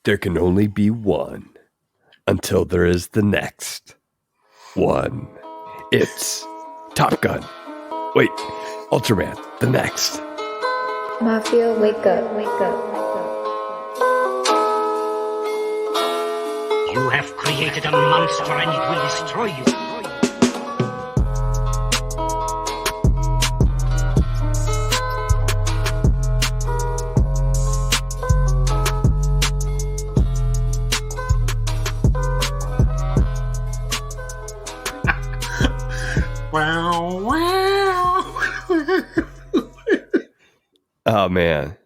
There can only be one until there is the next one. It's Top Gun. Wait, Ultraman, the next. Mafia, wake up, wake up. You have created a monster and it will destroy you. Wow, wow. Oh, man.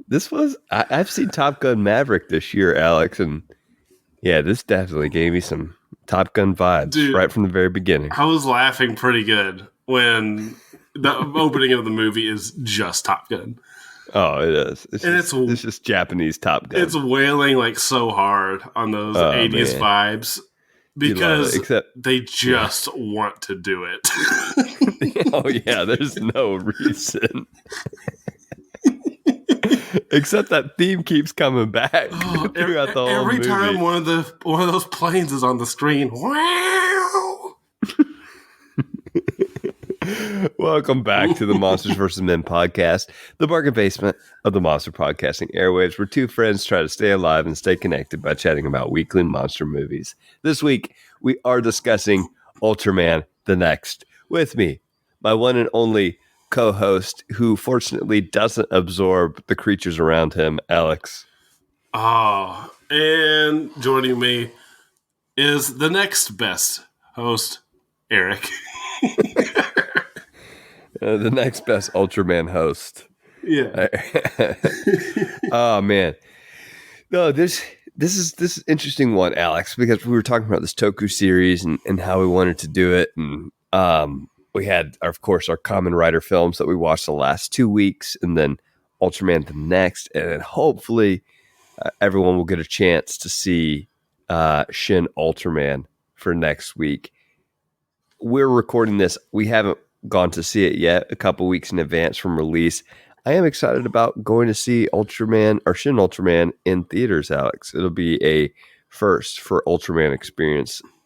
I've seen Top Gun Maverick this year, Alex, and yeah, this definitely gave me some Top Gun vibes right from the very beginning. I was laughing pretty good when the opening of the movie is just Top Gun. Oh, it is. It's just Japanese Top Gun. It's wailing like so hard on those 80s vibes because they just want to do it. Oh, yeah, there's no reason. Except that theme keeps coming back throughout the whole movie. Every time one of those planes is on the screen, wow! Welcome back to the Monsters vs. Men podcast, the bargain basement of the monster podcasting airwaves, where two friends try to stay alive and stay connected by chatting about weekly monster movies. This week, we are discussing Ultraman the Next. With me, my one and only co-host, who fortunately doesn't absorb the creatures around him, Alex. Oh, and joining me is the next best host, Eric. The next best Ultraman host. Yeah. Oh, man. No, this is an interesting one, Alex, because we were talking about this Toku series and how we wanted to do it, and we had, of course, our Kamen Rider films that we watched the last 2 weeks, and then Ultraman the Next, and then hopefully everyone will get a chance to see Shin Ultraman for next week. We're recording this. We haven't gone to see it yet, a couple weeks in advance from release. I am excited about going to see Ultraman or Shin Ultraman in theaters, Alex. It'll be a first for Ultraman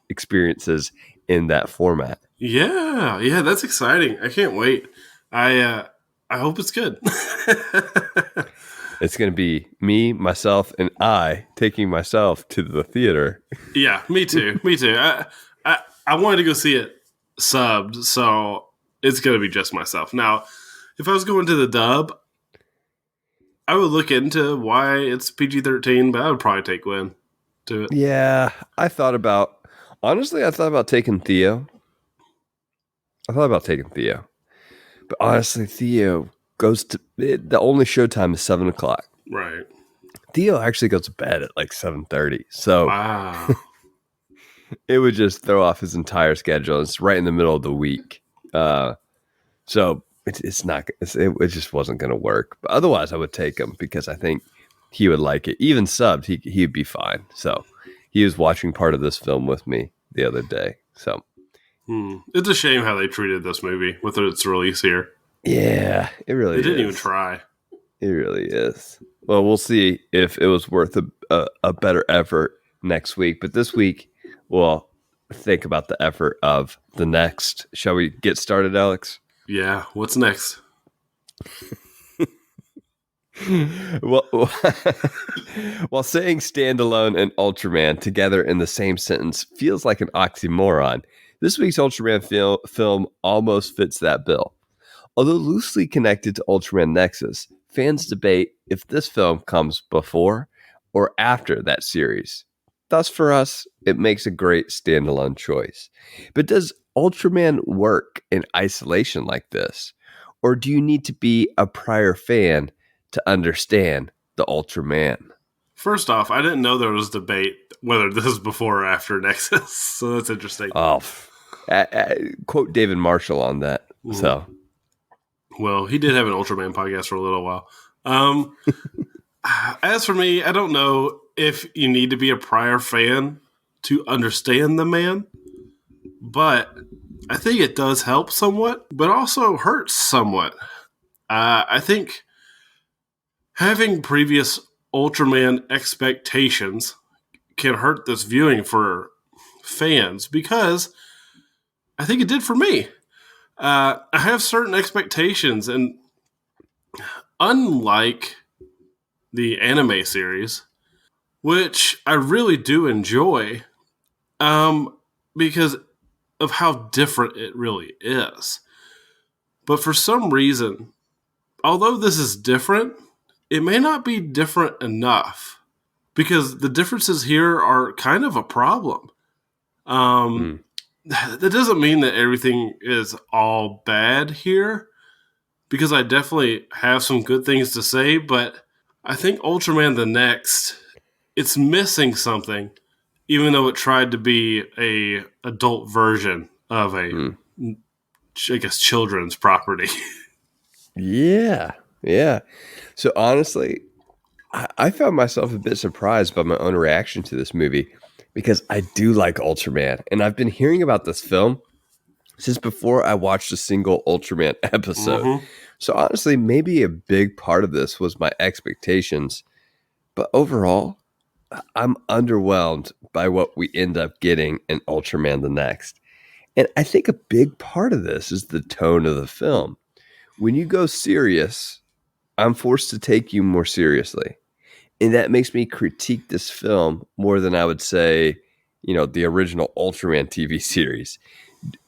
experiences in that format. Yeah, that's exciting. I can't wait. I hope it's good. It's going to be me, myself, and I taking myself to the theater. Yeah, me too. I wanted to go see it subbed, so it's going to be just myself. Now, if I was going to the dub, I would look into why it's PG-13, but I would probably take Gwen to it. Yeah, I thought about taking Theo. But honestly, Theo goes to the only showtime is 7:00. Right. Theo actually goes to bed at like 7:30. So wow. It would just throw off his entire schedule. It's right in the middle of the week. So it just wasn't going to work. But otherwise, I would take him because I think he would like it. Even subbed, he'd be fine. So he was watching part of this film with me the other day. So it's a shame how they treated this movie with its release here. Yeah, it really is. They didn't even try. It really is. Well, we'll see if it was worth a better effort next week. But this week, we'll think about the effort of the next. Shall we get started, Alex? Yeah, what's next? Well, while saying standalone and Ultraman together in the same sentence feels like an oxymoron, this week's Ultraman film almost fits that bill. Although loosely connected to Ultraman Nexus, fans debate if this film comes before or after that series. Thus, for us, it makes a great standalone choice. But does Ultraman work in isolation like this? Or do you need to be a prior fan to understand the Ultraman? First off, I didn't know there was debate whether this is before or after Nexus, so that's interesting. Oh, quote David Marshall on that. Mm-hmm. So, well, he did have an Ultraman podcast for a little while. As for me, I don't know if you need to be a prior fan to understand the man, but I think it does help somewhat, but also hurts somewhat. I think having previous Ultraman expectations can hurt this viewing for fans, because I think it did for me. I have certain expectations, and unlike the anime series, which I really do enjoy, because of how different it really is. But for some reason, although this is different, it may not be different enough, because the differences here are kind of a problem. That doesn't mean that everything is all bad here, because I definitely have some good things to say, but I think Ultraman the Next, it's missing something, even though it tried to be a adult version of a, I guess, children's property. Yeah. Yeah. So honestly, I found myself a bit surprised by my own reaction to this movie because I do like Ultraman. And I've been hearing about this film since before I watched a single Ultraman episode. Mm-hmm. So honestly, maybe a big part of this was my expectations. But overall, I'm underwhelmed by what we end up getting in Ultraman the Next. And I think a big part of this is the tone of the film. When you go serious, I'm forced to take you more seriously. And that makes me critique this film more than I would say, the original Ultraman TV series.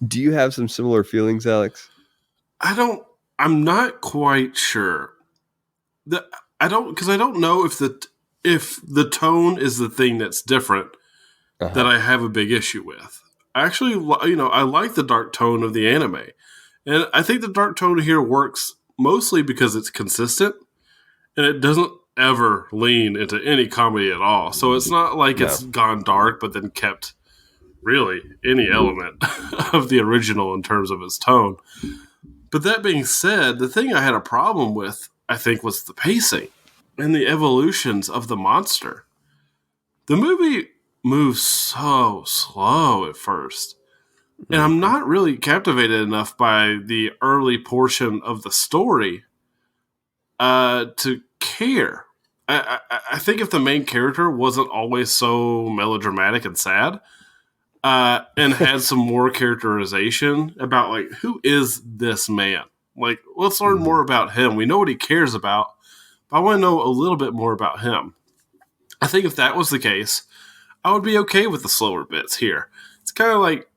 Do you have some similar feelings, Alex? I'm not quite sure. Because I don't know if the tone is the thing that's different that I have a big issue with. Actually, I like the dark tone of the anime. And I think the dark tone here works mostly because it's consistent and it doesn't ever lean into any comedy at all. So it's not like it's gone dark but then kept really any element of the original in terms of its tone. But that being said, the thing I had a problem with, I think, was the pacing and the evolutions of the monster. The movie moves so slow at first. And I'm not really captivated enough by the early portion of the story to care. I think if the main character wasn't always so melodramatic and sad, and had some more characterization about, like, who is this man? Like, let's learn more about him. We know what he cares about, but I want to know a little bit more about him. I think if that was the case, I would be okay with the slower bits here. It's kind of like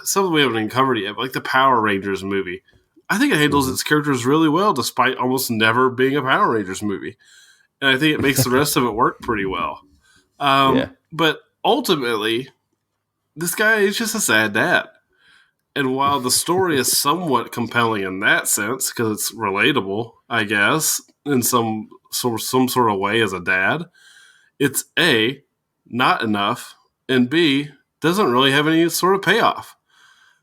something we haven't even covered yet, like the Power Rangers movie. I think it handles its characters really well, despite almost never being a Power Rangers movie. And I think it makes the rest of it work pretty well. But ultimately, this guy is just a sad dad. And while the story is somewhat compelling in that sense, because it's relatable, I guess, in some sort of way as a dad, it's A, not enough, and B, doesn't really have any sort of payoff.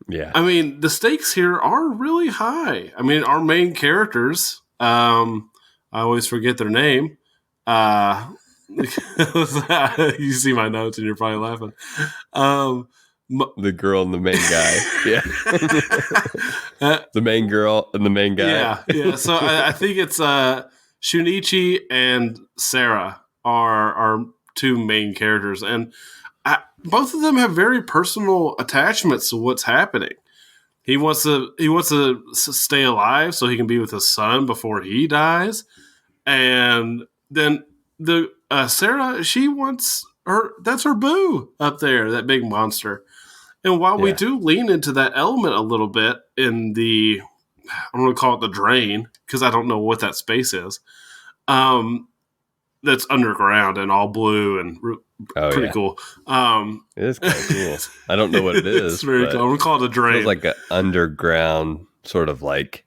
Yeah. I mean, the stakes here are really high. I mean, our main characters, I always forget their name. You see my notes and you're probably laughing. The girl and the main guy. Yeah. The main girl and the main guy. Yeah. So I think it's Shunichi and Sarah are our two main characters. And both of them have very personal attachments to what's happening. He wants to stay alive so he can be with his son before he dies. And then the Sarah, she wants that's her boo up there, that big monster. And while we do lean into that element a little bit in the, I'm going to call it the drain, because I don't know what that space is, that's underground and all blue and pretty cool. It is kind of cool. I don't know what it is. It's very cool. I'm going to call it a drain. It feels like an underground sort of like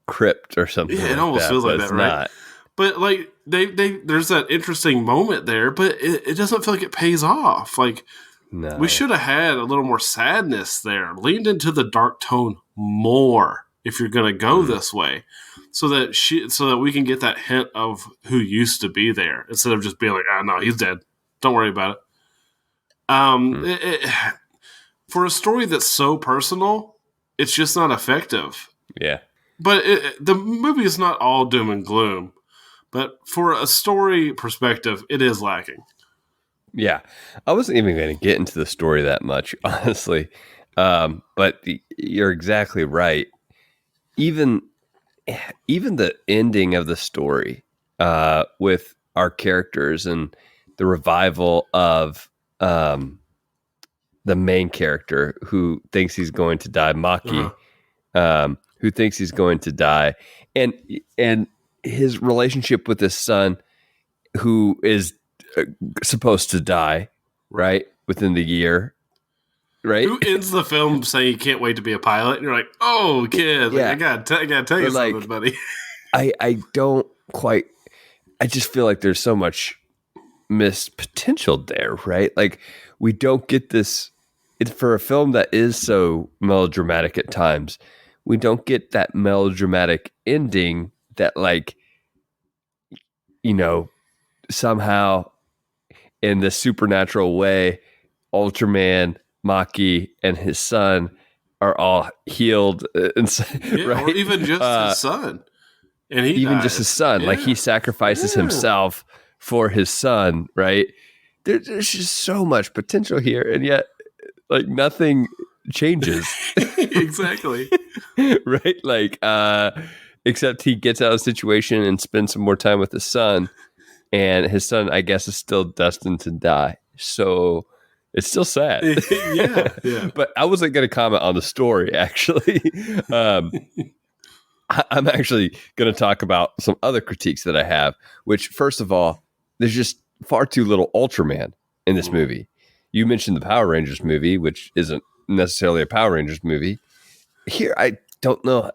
crypt or something. Yeah, it almost feels like that, right? Not. But like there's that interesting moment there, but it doesn't feel like it pays off. Like, no. We should have had a little more sadness there, leaned into the dark tone more if you're going to go this way, so that we can get that hint of who used to be there, instead of just being like, no, he's dead. Don't worry about it. For a story that's so personal, it's just not effective. Yeah. But the movie is not all doom and gloom. But for a story perspective, it is lacking. Yeah, I wasn't even going to get into the story that much, honestly. But you're exactly right. Even even the ending of the story with our characters and the revival of the main character who thinks he's going to die, Uh-huh. Maki, who thinks he's going to die, and and his relationship with his son, who is supposed to die, right, within the year, right? Who ends the film saying you can't wait to be a pilot? And you're like, oh, kid, like, Yeah, I gotta tell you but like, something, buddy. I don't quite. I just feel like there's so much missed potential there, right? Like we don't get this. It's for a film that is so melodramatic at times. We don't get that melodramatic ending that, like, somehow in this supernatural way, Ultraman, Maki, and his son are all healed, Yeah, right? or even just his son. And he Even dies. just his son, like he sacrifices himself for his son, right? There's just so much potential here, and yet, like, nothing changes. Exactly. Right? Like, except he gets out of the situation and spends some more time with his son, and his son, I guess, is still destined to die. So it's still sad. Yeah. But I wasn't going to comment on the story, actually. I'm actually going to talk about some other critiques that I have, which, first of all, there's just far too little Ultraman in this movie. You mentioned the Power Rangers movie, which isn't necessarily a Power Rangers movie. Here, I don't know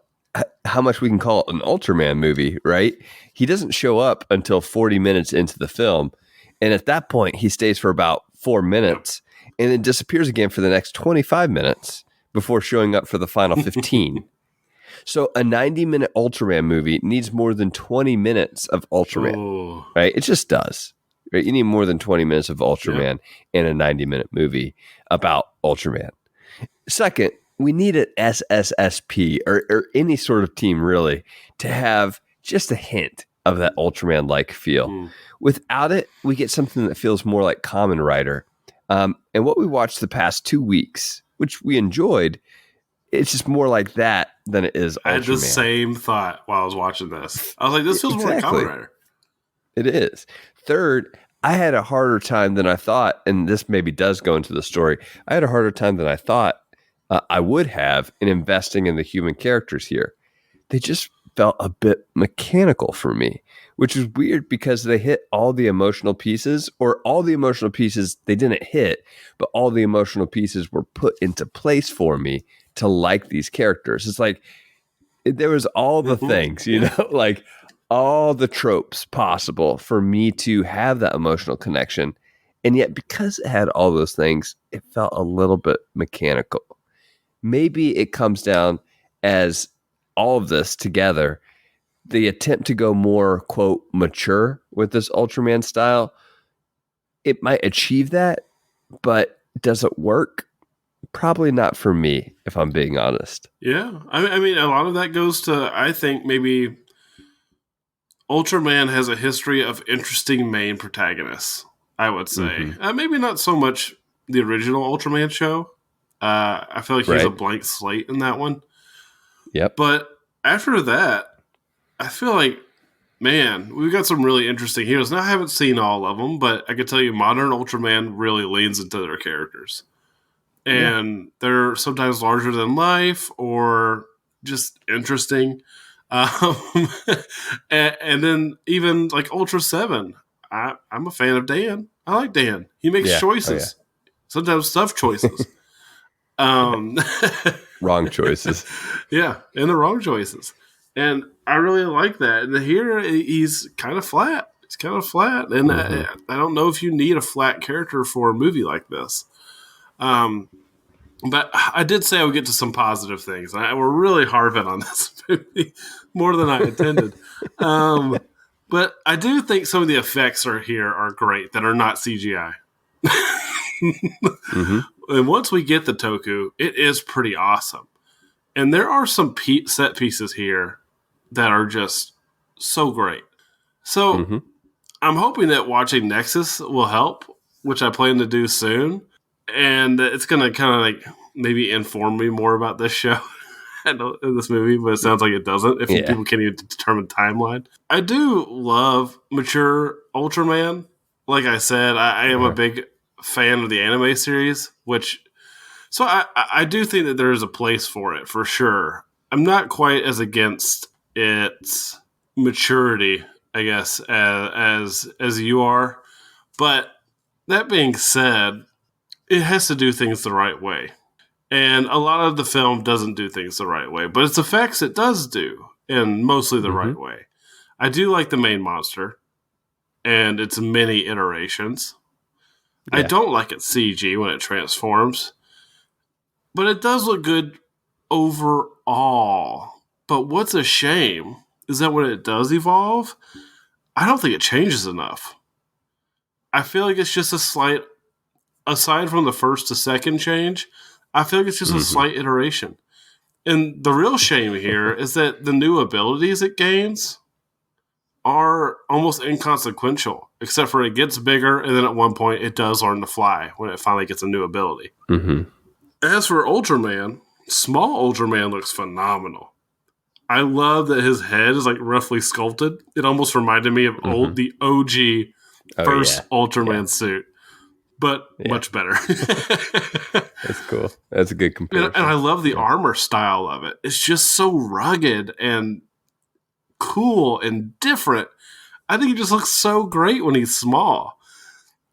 how much we can call it an Ultraman movie, right? He doesn't show up until 40 minutes into the film. And at that point, he stays for about 4 minutes and then disappears again for the next 25 minutes before showing up for the final 15. So a 90-minute Ultraman movie needs more than 20 minutes of Ultraman, right? It just does. Right? You need more than 20 minutes of Ultraman in a 90-minute movie about Ultraman. Second, we need an SSSP or any sort of team, really, to have just a hint of that Ultraman-like feel. Without it, we get something that feels more like Kamen Rider. And what we watched the past 2 weeks, which we enjoyed, it's just more like that than it is Ultraman. I had the same thought while I was watching this. I was like, this feels more like Kamen Rider. It is. Third, I had a harder time than I thought, and this maybe does go into the story. I had a harder time than I thought I would have in investing in the human characters here. They just felt a bit mechanical for me, which is weird because they hit all the emotional pieces, or all the emotional pieces they didn't hit, but all the emotional pieces were put into place for me to like these characters. It's like there was all the things, like all the tropes possible for me to have that emotional connection. And yet, because it had all those things, it felt a little bit mechanical. Maybe it comes down as all of this together, the attempt to go more, quote, mature with this Ultraman style. It might achieve that, but does it work? Probably not for me, if I'm being honest. Yeah. I mean, a lot of that goes to, I think, maybe Ultraman has a history of interesting main protagonists, I would say. Maybe not so much the original Ultraman show. I feel like he's a blank slate in that one. Yep. But after that, I feel like, man, we've got some really interesting heroes. Now, I haven't seen all of them, but I can tell you modern Ultraman really leans into their characters. And they're sometimes larger than life or just interesting. And then even like Ultra 7, I'm a fan of Dan. I like Dan. He makes choices. Sometimes tough choices. Wrong choices. Yeah, and the wrong choices. And I really like that. And here he's kind of flat. He's kind of flat. And I don't know if you need a flat character for a movie like this. But I did say I would get to some positive things. We're really harping on this movie more than I intended. But I do think some of the effects are great that are not CGI. And once we get the Toku, it is pretty awesome. And there are some set pieces here that are just so great. So I'm hoping that watching Nexus will help. which I plan to do soon. And it's going to kind of like maybe inform me more about this show and this movie, but it sounds like it doesn't if people can't even determine timeline. I do love mature Ultraman. Like I said, I am a big fan of the anime series, so I do think that there is a place for it for sure. I'm not quite as against its maturity, I guess, as you are. But that being said, it has to do things the right way. And a lot of the film doesn't do things the right way, but its effects it does do in mostly the right way. I do like the main monster and its many iterations. I don't like its CG when it transforms, but it does look good overall. But what's a shame is that when it does evolve, I don't think it changes enough. I feel like it's just a slight, aside from the first to second change, I feel like it's just a slight iteration. And the real shame here is that the new abilities it gains are almost inconsequential, except for it gets bigger, and then at one point it does learn to fly when it finally gets a new ability. As for Ultraman, small Ultraman looks phenomenal. I love that his head is like roughly sculpted. It almost reminded me of the OG first Ultraman suit, but much better. That's cool. That's a good comparison. And I love the armor style of it. It's just so rugged and cool and different. I think he just looks so great when he's small.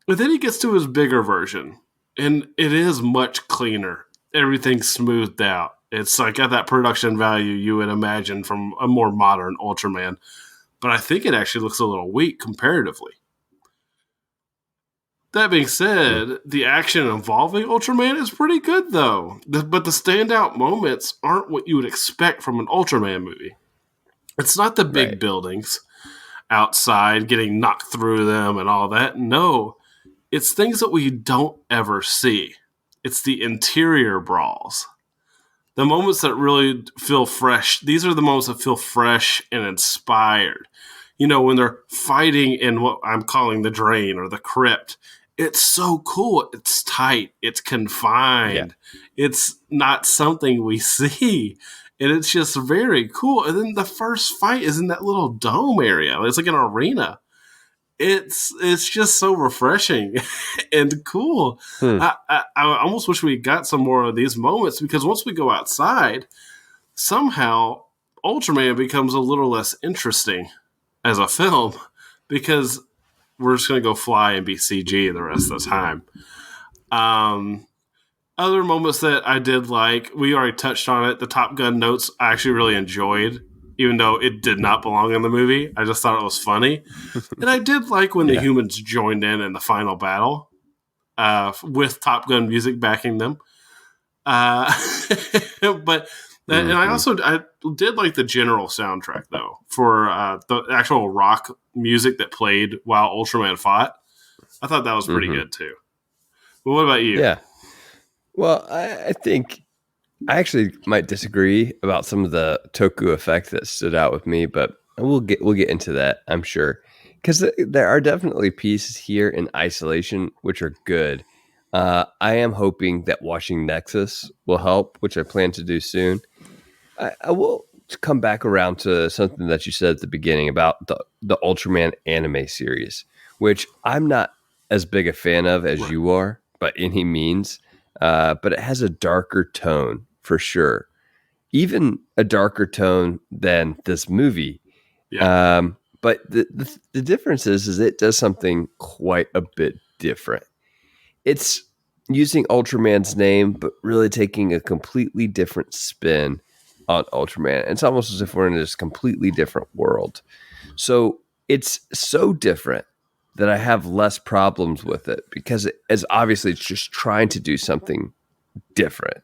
But then he gets to his bigger version, and it is much cleaner. Everything's smoothed out. It's like at that production value you would imagine from a more modern Ultraman. But I think it actually looks a little weak comparatively. That being said, the action involving Ultraman is pretty good, though. But the standout moments aren't what you would expect from an Ultraman movie. It's not the big buildings outside getting knocked through them and all that. No, it's things that we don't ever see. It's the interior brawls. The moments that really feel fresh. These are the moments that feel fresh and inspired. You know, when they're fighting in what I'm calling the drain or the crypt. It's so cool. It's tight. It's confined. It's not something we see. And it's just very cool. And then the first fight is in that little dome area. It's like an arena. It's just so refreshing and cool. I almost wish we got some more of these moments, because once we go outside, somehow Ultraman becomes a little less interesting as a film, because we're just going to go fly and be CG the rest of the time. Other moments that I did like, we already touched on it. The Top Gun notes I actually really enjoyed, even though it did not belong in the movie. I just thought it was funny. And I did like when the humans joined in the final battle with Top Gun music backing them. But and I did like the general soundtrack, though, for the actual rock music that played while Ultraman fought. I thought that was pretty good, too. But what about you? Yeah. Well, I think I actually might disagree about some of the Toku effect that stood out with me, but we'll get into that, I'm sure, because there are definitely pieces here in isolation which are good. I am hoping that watching Nexus will help, which I plan to do soon. I will come back around to something that you said at the beginning about the Ultraman anime series, which I'm not as big a fan of as you are by any means. But it has a darker tone for sure, even a darker tone than this movie. But the difference is it does something quite a bit different. It's using Ultraman's name, but really taking a completely different spin on Ultraman. It's almost as if we're in this completely different world. So it's so different that I have less problems with it, because it's just trying to do something different,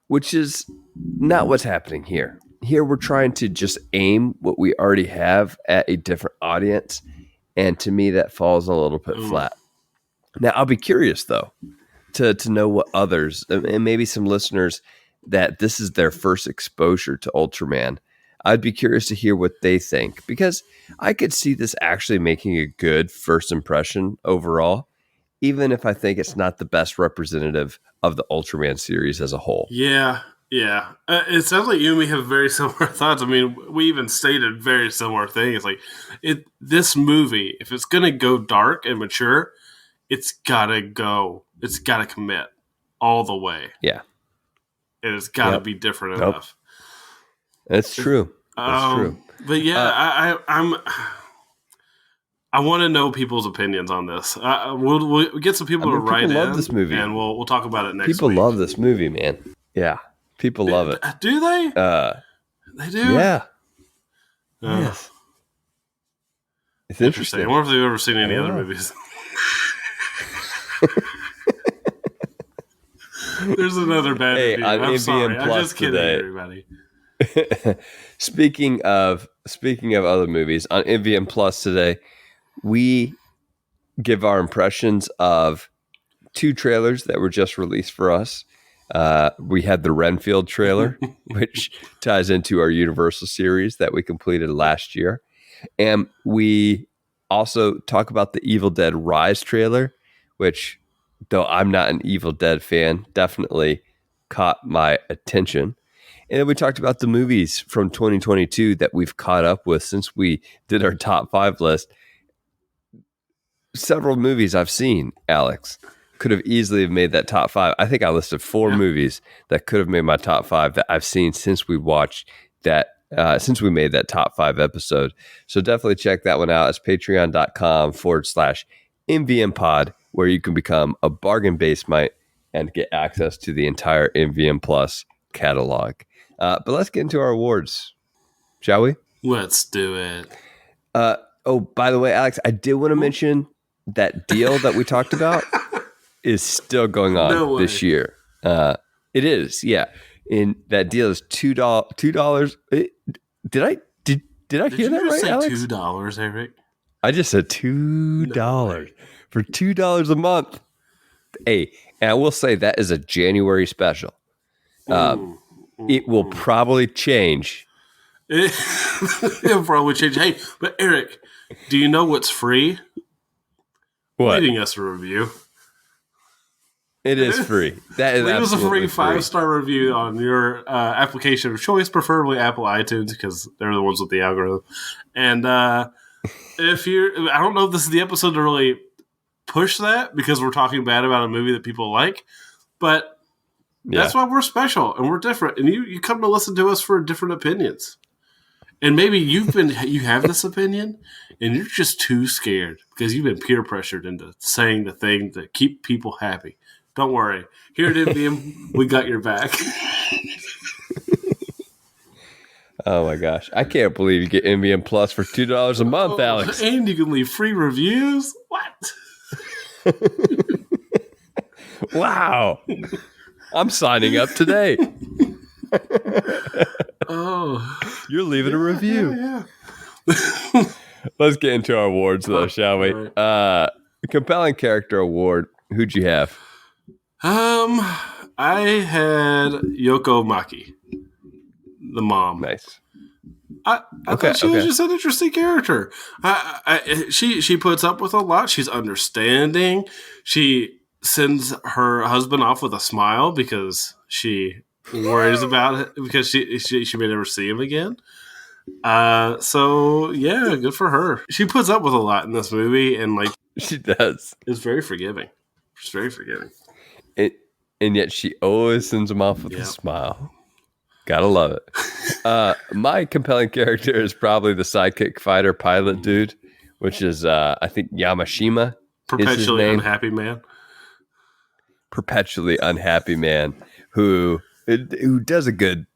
which is not what's happening here. Here we're trying to just aim what we already have at a different audience, and to me that falls a little bit flat. Now I'll be curious though to know what others, and maybe some listeners, that this is their first exposure to Ultraman. I'd be curious to hear what they think, because I could see this actually making a good first impression overall, even if I think it's not the best representative of the Ultraman series as a whole. Yeah, yeah. It sounds like you and me have very similar thoughts. I mean, we even stated very similar things. Like, this movie, if it's going to go dark and mature, it's got to go. It's got to commit all the way. Yeah. It has got to be different enough. That's true. That's true. But yeah, I want to know people's opinions on this. We'll get some people to write in. Love this movie, and we'll talk about it next week. People love this movie, man. Yeah, people love it. Do they? They do. Yeah. Yes. It's interesting. I wonder if they've ever seen any other movies. There's another bad review. I'm sorry. I'm just kidding, everybody. Speaking of other movies, on MVM Plus today, we give our impressions of 2 trailers that were just released for us. We had the Renfield trailer, which ties into our Universal series that we completed last year. And we also talk about the Evil Dead Rise trailer, which, though I'm not an Evil Dead fan, definitely caught my attention. And then we talked about the movies from 2022 that we've caught up with since we did our top 5 list. Several movies I've seen, Alex, could have easily have made that top 5. I think I listed 4 movies that could have made my top 5 that I've seen since we watched that, since we made that top 5 episode. So definitely check that one out. It's patreon.com/MVM pod, where you can become a bargain basemite and get access to the entire MVM Plus catalog. But let's get into our awards, shall we? Let's do it. Oh, by the way, Alex, I did want to mention that deal that we talked about is still going on this year. It is, yeah. And that deal is $2. Did I hear that right, Alex? $2, Eric? I just said $2 for $2 a month. Hey, and I will say that is a January special. It will probably change. It'll probably change. Hey, but Eric, do you know what's free? What? Leaving us a review. It is free. That is leave us a free free 5-star review on your application of choice, preferably Apple iTunes, because they're the ones with the algorithm. And if you're, I don't know if this is the episode to really push that, because we're talking bad about a movie that people like, but that's why we're special and we're different. And you come to listen to us for different opinions. And maybe you have this opinion and you're just too scared because you've been peer pressured into saying the thing to keep people happy. Don't worry. Here at MVM, we got your back. Oh my gosh. I can't believe you get MVM Plus for $2 a month, Alex. And you can leave free reviews. What? Wow. I'm signing up today. You're leaving a review. Yeah. Let's get into our awards, though, shall we? Right. Compelling character award. Who'd you have? I had Yoko Maki, the mom. Nice. I thought she was just an interesting character. She puts up with a lot. She's understanding. She sends her husband off with a smile because she worries about it, because she may never see him again. So yeah, good for her. She puts up with a lot in this movie, and like she does. It's very forgiving. She's very forgiving. And yet she always sends him off with a smile. Gotta love it. My compelling character is probably the sidekick fighter pilot dude, which is I think Yamashima. Perpetually unhappy man. Perpetually unhappy man who does a good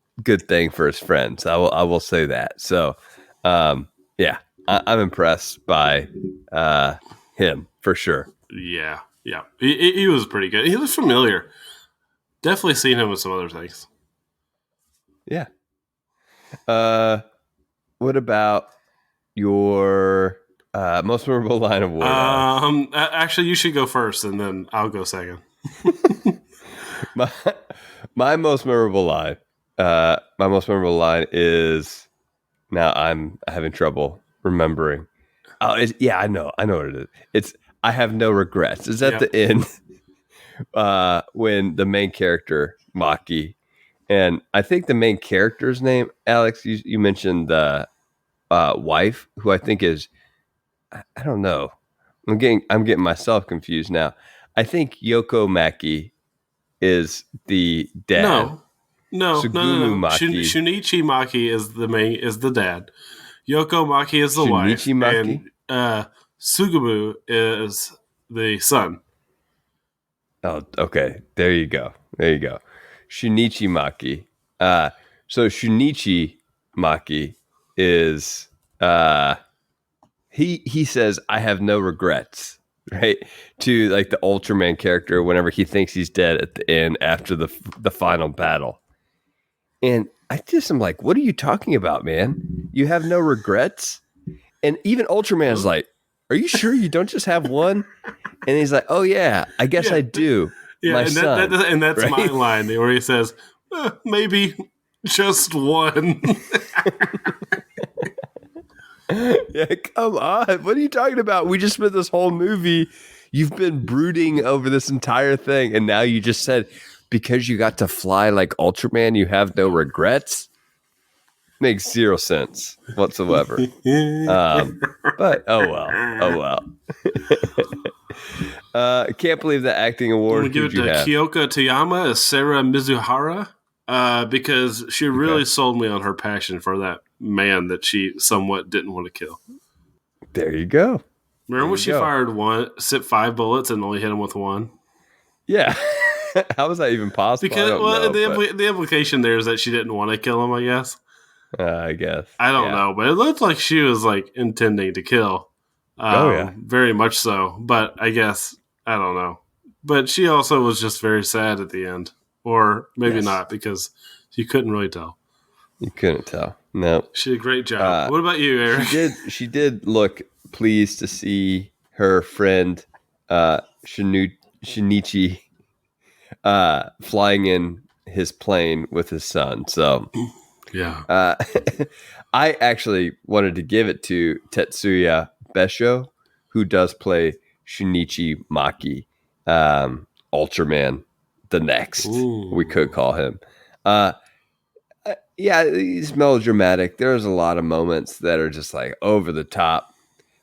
thing for his friends. I will say that. So I'm impressed by him for sure. Yeah. He was pretty good. He was familiar. Definitely seen him with some other things. Yeah. What about your most memorable line of war? Actually, you should go first, and then I'll go second. My most memorable line. My most memorable line is Now I'm having trouble remembering. Oh, I know what it is. It's I have no regrets. It's at the end when the main character Maki, and I think the main character's name, Alex. You mentioned the wife, who I think is I don't know. I'm getting myself confused now. I think Yoko Maki is the dad. Sugumu No. Maki. Shunichi Maki is the dad. Yoko Maki is the wife, Shunichi Maki. and Sugumu is the son. Oh, okay. There you go. Shunichi Maki. So Shunichi Maki is he says I have no regrets, right? To like the Ultraman character whenever he thinks he's dead at the end after the final battle. And I just am like, what are you talking about, man? You have no regrets? And even Ultraman is like, are you sure you don't just have one? And he's like, oh yeah, I guess I do. Yeah, my and son, that's right? my line where he says, maybe just one. Yeah, come on. What are you talking about? We just spent this whole movie. You've been brooding over this entire thing, and now you just said because you got to fly like Ultraman, you have no regrets. Makes zero sense whatsoever. But oh well. I can't believe the acting award. I'm going to give it to Kyoko Toyama as Sarah Mizuhara because she really sold me on her passion for that man that she somewhat didn't want to kill. There you go. Remember when she fired 5 bullets and only hit him with one? Yeah. How was that even possible? Because the implication there is that she didn't want to kill him, I guess. I guess. I don't know, but it looked like she was like intending to kill. Very much so. But I guess, I don't know. But she also was just very sad at the end. Or maybe not, because you couldn't really tell. You couldn't tell. No. She did a great job. What about you, Eric? She did look pleased to see her friend Shinichi flying in his plane with his son. So yeah. I actually wanted to give it to Tetsuya Besho, who does play Shinichi Maki, Ultraman the Next. Ooh. We could call him. Yeah, he's melodramatic. There's a lot of moments that are just like over the top,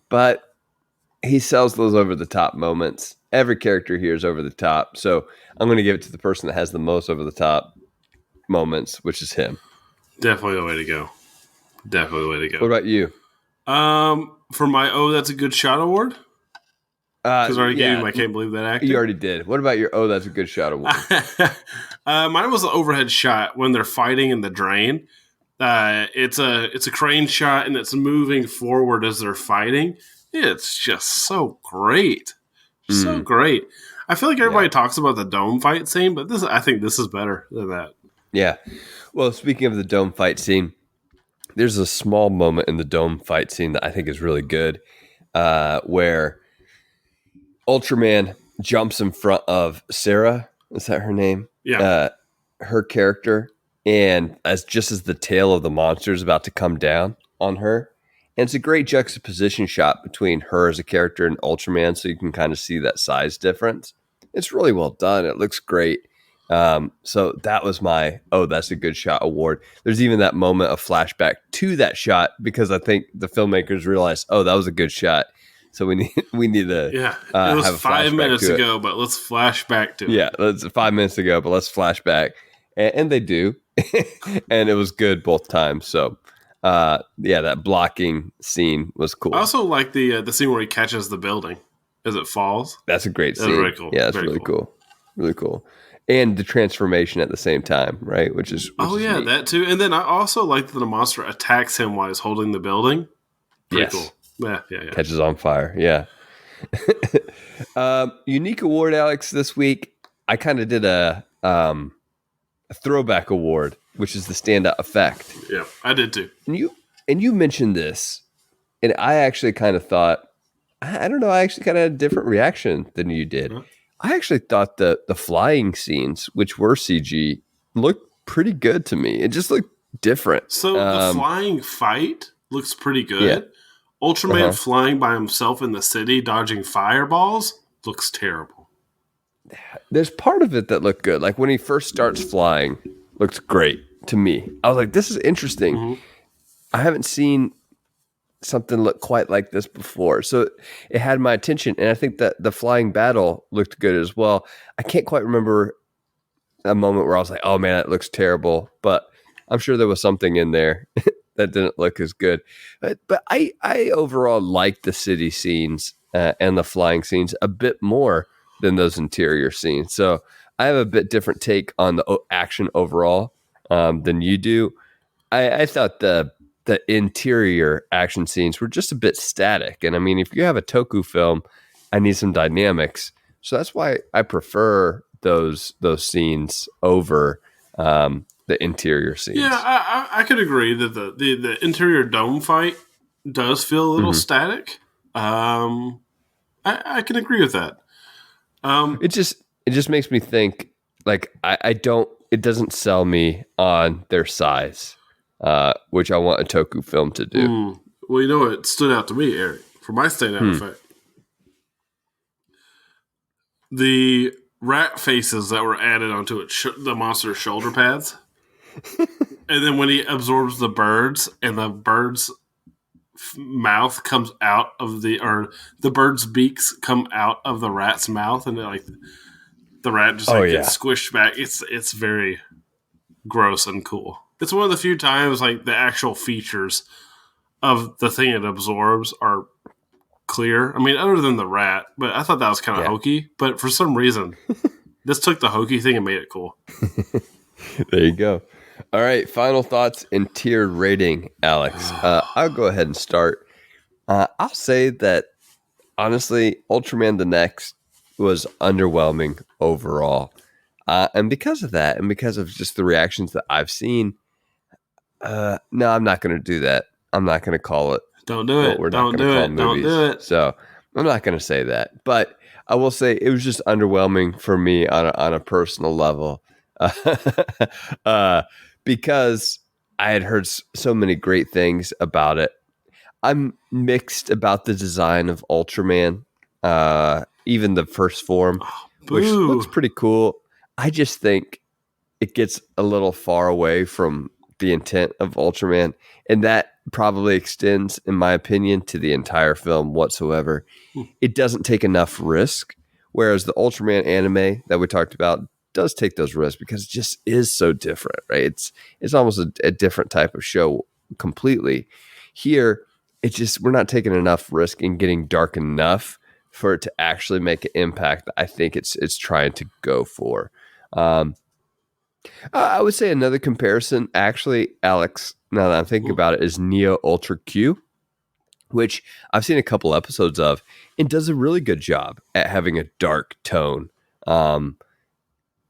but he sells those over the top moments. Every character here is over the top. So I'm going to give it to the person that has the most over the top moments, which is him. Definitely the way to go. What about you? For my that's a good shot award? Because I already gave him I can't believe that actor. You already did. What about your that's a good shot award? Mine was the overhead shot when they're fighting in the drain. It's a crane shot and it's moving forward as they're fighting. It's just so great. So great. I feel like everybody talks about the dome fight scene, but I think this is better than that. Yeah. Well, speaking of the dome fight scene, there's a small moment in the dome fight scene that I think is really good, where Ultraman jumps in front of Sarah. Is that her name? Yeah. Her character. And as the tail of the monster is about to come down on her. And it's a great juxtaposition shot between her as a character and Ultraman, so you can kind of see that size difference. It's really well done. It looks great. So that was my that's a good shot award. There's even that moment of flashback to that shot because I think the filmmakers realized, that was a good shot. So we need to it was have a 5 minutes to ago, but let's flash back to it. Yeah, that's 5 minutes ago, but let's flash back, and they do, and it was good both times. So that blocking scene was cool. I also like the scene where he catches the building as it falls. That's a great scene. That's really cool. Yeah, that's really cool. Really cool. And the transformation at the same time, right? Which is neat. That too. And then I also like that the monster attacks him while he's holding the building. Pretty cool. Yeah. Catches on fire. Yeah. Unique award, Alex, this week. I kind of did a throwback award, which is the standout effect. Yeah, I did too. And you mentioned this, and I actually kind of thought, I don't know, I actually kind of had a different reaction than you did. Uh-huh. I actually thought the flying scenes, which were CG, looked pretty good to me. It just looked different. So the flying fight looks pretty Yeah. good. Ultraman flying by himself in the city, dodging fireballs, looks terrible. There's part of it that looked good. Like when he first starts flying, looks great to me. I was like, this is interesting. Mm-hmm. I haven't seen something look quite like this before. So it had my attention. And I think that the flying battle looked good as well. I can't quite remember a moment where I was like, oh man, that looks terrible. But I'm sure there was something in there that didn't look as good. But I overall liked the city scenes and the flying scenes a bit more than those interior scenes. So I have a bit different take on the action overall than you do. I thought the interior action scenes were just a bit static. And I mean, if you have a Toku film, I need some dynamics. So that's why I prefer those scenes over the interior scenes. Yeah, I could agree that the interior dome fight does feel a little static. I can agree with that. It just makes me think like I don't. It doesn't sell me on their size, which I want a Toku film to do. Well, you know what stood out to me, Eric, for my standout effect? The rat faces that were added onto it, the monster's shoulder pads. And then when he absorbs the birds and the bird's mouth comes out of the bird's beaks come out of the rat's mouth, and like the rat just gets squished back. It's very gross and cool. It's one of the few times like the actual features of the thing it absorbs are clear. I mean, other than the rat, but I thought that was kind of hokey. But for some reason, this took the hokey thing and made it cool. There you go. All right, final thoughts and tiered rating, Alex. I'll go ahead and start. I'll say that, honestly, Ultraman the Next was underwhelming overall. And because of that, and because of just the reactions that I've seen, no, I'm not going to do that. I'm not going to call it. Don't do it. Don't do it. Don't do it. So I'm not going to say that. But I will say it was just underwhelming for me on a personal level. Because I had heard so many great things about it. I'm mixed about the design of Ultraman, even the first form, which looks pretty cool. I just think it gets a little far away from the intent of Ultraman, and that probably extends, in my opinion, to the entire film whatsoever. It doesn't take enough risk, whereas the Ultraman anime that we talked about does take those risks because it just is so different, right? It's almost a different type of show completely. Here, we're not taking enough risk in getting dark enough for it to actually make an impact that I think it's trying to go for. I would say another comparison, actually, Alex, now that I'm thinking about it, is Neo Ultra Q, which I've seen a couple episodes of and does a really good job at having a dark tone.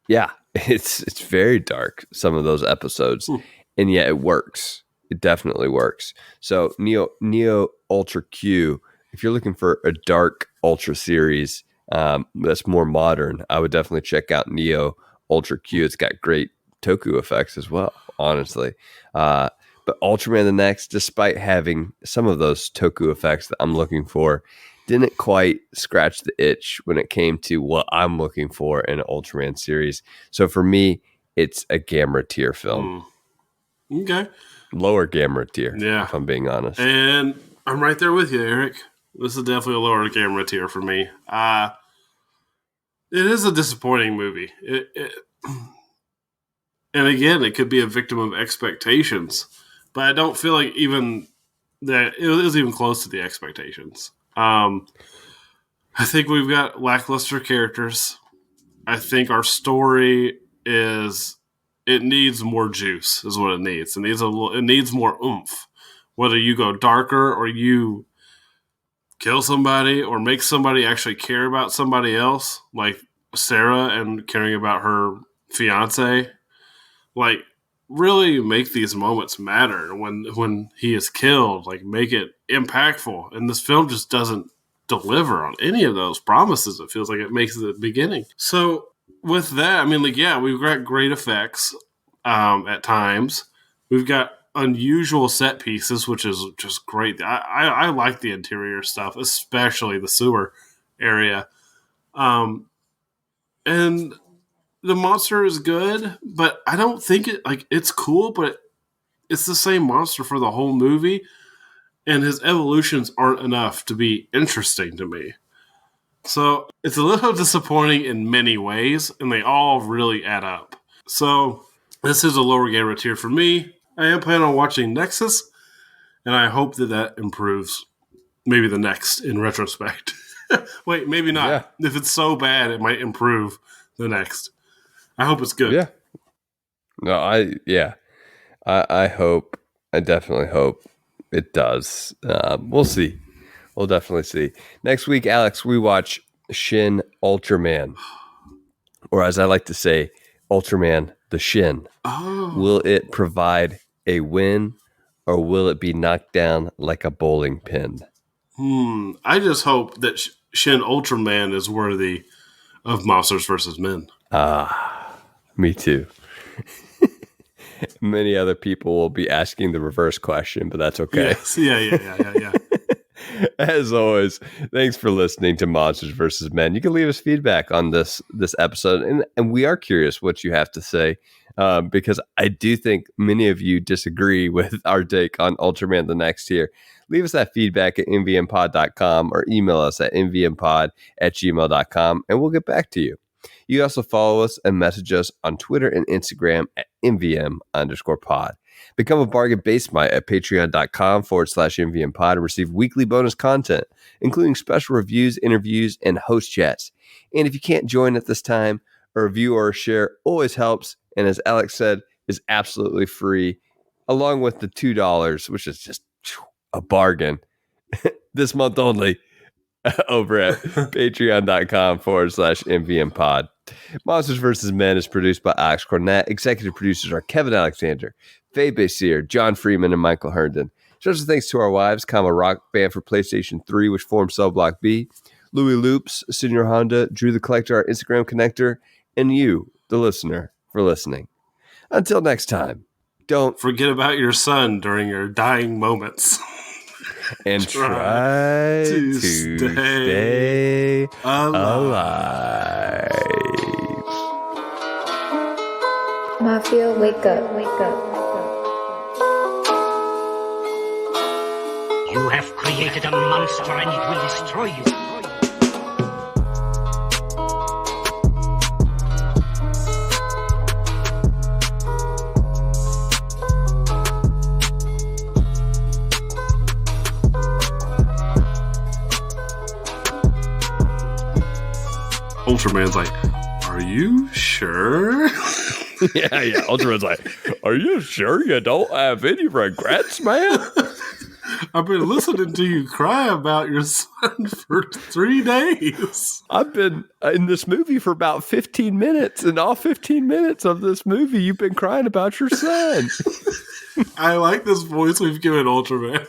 Yeah, it's very dark, some of those episodes, and yet it works. It definitely works. So Neo Ultra Q, if you're looking for a dark Ultra series that's more modern, I would definitely check out Neo Ultra Q. It's got great Toku effects as well, honestly. But Ultraman the Next, despite having some of those Toku effects that I'm looking for, didn't quite scratch the itch when it came to what I'm looking for in an Ultraman series. So for me, it's a Gamma tier film. Okay. Lower Gamma tier, if I'm being honest. And I'm right there with you, Eric. This is definitely a lower Gamma tier for me. It is a disappointing movie. And again, it could be a victim of expectations. But I don't feel like even that it was even close to the expectations. I think we've got lackluster characters. I think our story it needs more juice, is what it needs. It needs more oomph. Whether you go darker or you kill somebody or make somebody actually care about somebody else, like Sarah and caring about her fiance, like really make these moments matter when he is killed, like make it impactful. And this film just doesn't deliver on any of those promises. It feels like it makes at the beginning. So with that, I mean, like, yeah, we've got great effects at times. We've got unusual set pieces, which is just great. I like the interior stuff, especially the sewer area. And the monster is good, but I don't think it's cool, but it's the same monster for the whole movie, and his evolutions aren't enough to be interesting to me. So it's a little disappointing in many ways, and they all really add up. So this is a lower Gamera tier for me. I am planning on watching Nexus, and I hope that improves. Maybe the next in retrospect. Wait, maybe not. Yeah. If it's so bad, it might improve the next. I hope it's good. Yeah. No, I hope. I definitely hope it does. We'll see. We'll definitely see. Next week, Alex, we watch Shin Ultraman, or as I like to say, Ultraman the Shin. Oh. Will it provide a win, or will it be knocked down like a bowling pin? I just hope that Shin Ultraman is worthy of Monsters vs. Men. Me too. Many other people will be asking the reverse question, but that's okay. Yes. Yeah. As always, thanks for listening to Monsters vs. Men. You can leave us feedback on this episode, and we are curious what you have to say, because I do think many of you disagree with our take on Ultraman the Next Tier. Leave us that feedback at mvmpod.com or email us at mvmpod@gmail.com, and we'll get back to you. You also follow us and message us on Twitter and Instagram at mvm_pod. Become a bargain basement at patreon.com/mvmpod and receive weekly bonus content, including special reviews, interviews, and host chats. And if you can't join at this time, a review or a share always helps, and as Alex said, is absolutely free, along with the $2, which is just a bargain, this month only, over at patreon.com/mvmpod. Monsters vs. Men is produced by Alex Cornett. Executive producers are Kevin Alexander, Faye Basier, John Freeman, and Michael Herndon. Special thanks to our wives, Kama Rock Band for PlayStation 3, which formed Cell Block B, Louis Loops, Senior Honda, Drew the Collector, our Instagram connector, and you, the listener, for listening. Until next time, don't forget about your son during your dying moments. And try to stay alive. Mafia, wake up, wake up. You have created a monster and it will destroy you. Ultraman's like, are you sure? Yeah. Ultraman's like, are you sure you don't have any regrets, man? I've been listening to you cry about your son for 3 days. I've been in this movie for about 15 minutes, and all 15 minutes of this movie, you've been crying about your son. I like this voice we've given Ultraman.